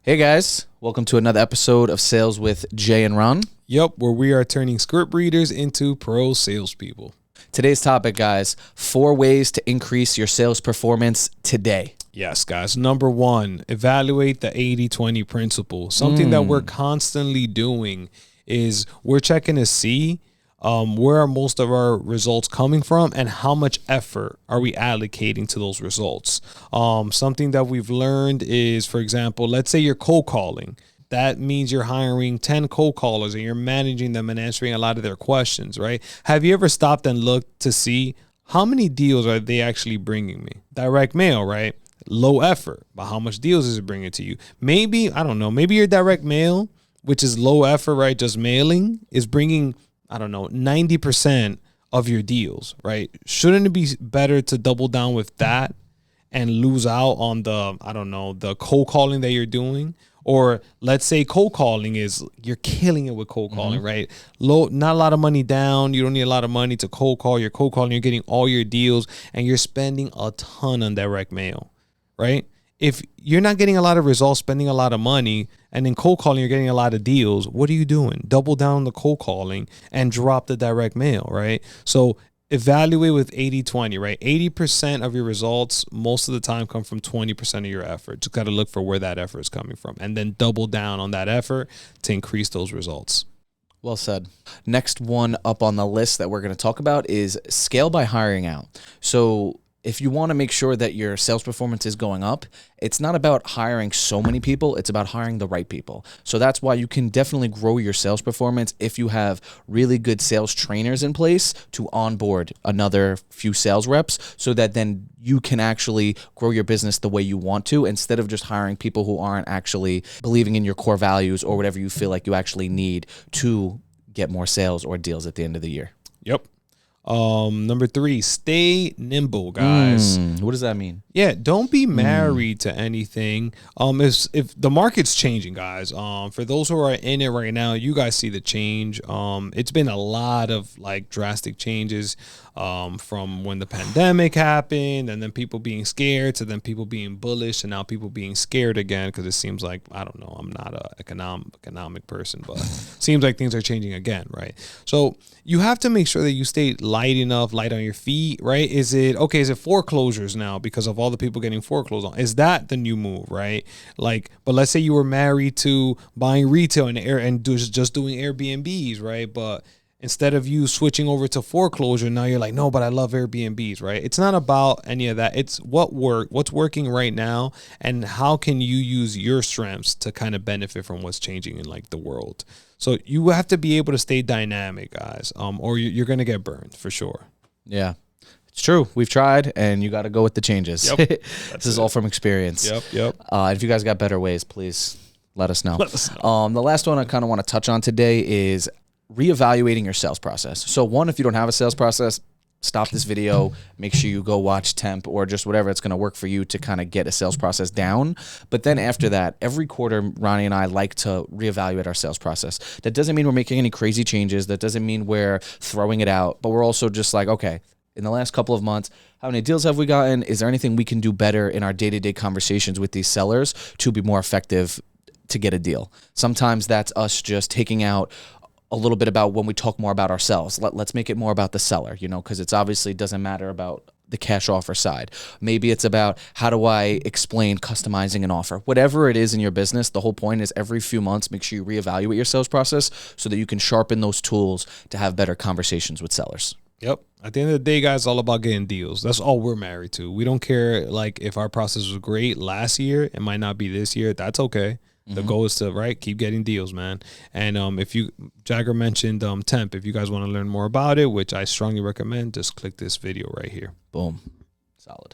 Hey guys, welcome to another episode of Sales with Jay and Ron. Yep, where we are turning script readers into pro salespeople. Today's topic, guys, 4 ways to increase your sales performance today. Yes, guys. Number 1, evaluate the 80-20 principle. Something that we're constantly doing is we're checking to see where are most of our results coming from and how much effort are we allocating to those results. Something that we've learned is, for example, let's say you're cold calling. That means you're hiring 10 cold callers and you're managing them and answering a lot of their questions, right? Have you ever stopped and looked to see how many deals are they actually bringing me? Direct mail, right? Low effort, but how much deals is it bringing to you? Maybe, I don't know, maybe your direct mail, which is low effort, right? Just mailing is bringing, 90% of your deals, right? Shouldn't it be better to double down with that and lose out on the cold calling that you're doing? Or let's say cold calling is you're killing it with cold calling, right? Not a lot of money down. You don't need a lot of money to cold call. You're cold calling, you're getting all your deals and you're spending a ton on direct mail, right? If you're not getting a lot of results, spending a lot of money, and in cold calling, you're getting a lot of deals, what are you doing? Double down on the cold calling and drop the direct mail, right? So evaluate with 80-20, right? 80% of your results most of the time come from 20% of your effort. Just got to look for where that effort is coming from and then double down on that effort to increase those results. Well said. Next one up on the list that we're going to talk about is scale by hiring out. So if you want to make sure that your sales performance is going up, it's not about hiring so many people, it's about hiring the right people. So that's why you can definitely grow your sales performance if you have really good sales trainers in place to onboard another few sales reps so that then you can actually grow your business the way you want to instead of just hiring people who aren't actually believing in your core values or whatever you feel like you actually need to get more sales or deals at the end of the year. Yep. Number 3, stay nimble, guys. What does that mean? Yeah, don't be married to anything. If the market's changing, guys. For those who are in it right now, you guys see the change. It's been a lot of like drastic changes from when the pandemic happened and then people being scared to then people being bullish and now people being scared again because it seems like, I don't know, I'm not an economic person, but it seems like things are changing again, right? So you have to make sure that you stay light on your feet, right? Is it foreclosures now because of all the people getting foreclosed on? Is that the new move, right? Like, but let's say you were married to buying retail and just doing Airbnbs, right? But instead of you switching over to foreclosure, now you're like, no, but I love Airbnbs, right? It's not about any of that. It's what's working right now and how can you use your strengths to kind of benefit from what's changing in like the world. So you have to be able to stay dynamic, guys, or you're going to get burned for sure. Yeah, it's true. We've tried, and you got to go with the changes. Yep. This is all from experience. Yep. If you guys got better ways, please let us know. The last one I kind of want to touch on today is reevaluating your sales process. So one, if you don't have a sales process, stop this video, make sure you go watch Temp or just whatever it's going to work for you to kind of get a sales process down. But then after that, every quarter, Ronnie and I like to reevaluate our sales process. That doesn't mean we're making any crazy changes. That doesn't mean we're throwing it out, but we're also just like, okay, in the last couple of months, how many deals have we gotten? Is there anything we can do better in our day-to-day conversations with these sellers to be more effective to get a deal? Sometimes that's us just taking out a little bit about when we talk more about ourselves. Let's make it more about the seller, because it's obviously doesn't matter about the cash offer side. Maybe it's about how do I explain customizing an offer. Whatever it is in your business, the whole point is every few months, make sure you reevaluate your sales process so that you can sharpen those tools to have better conversations with sellers. Yep. At the end of the day, guys, it's all about getting deals. That's all we're married to. We don't care like if our process was great last year, it might not be this year. That's okay. The goal is to keep getting deals, man. And if you Jagger mentioned Temp, if you guys want to learn more about it, which I strongly recommend, just click this video right here. Boom. Solid.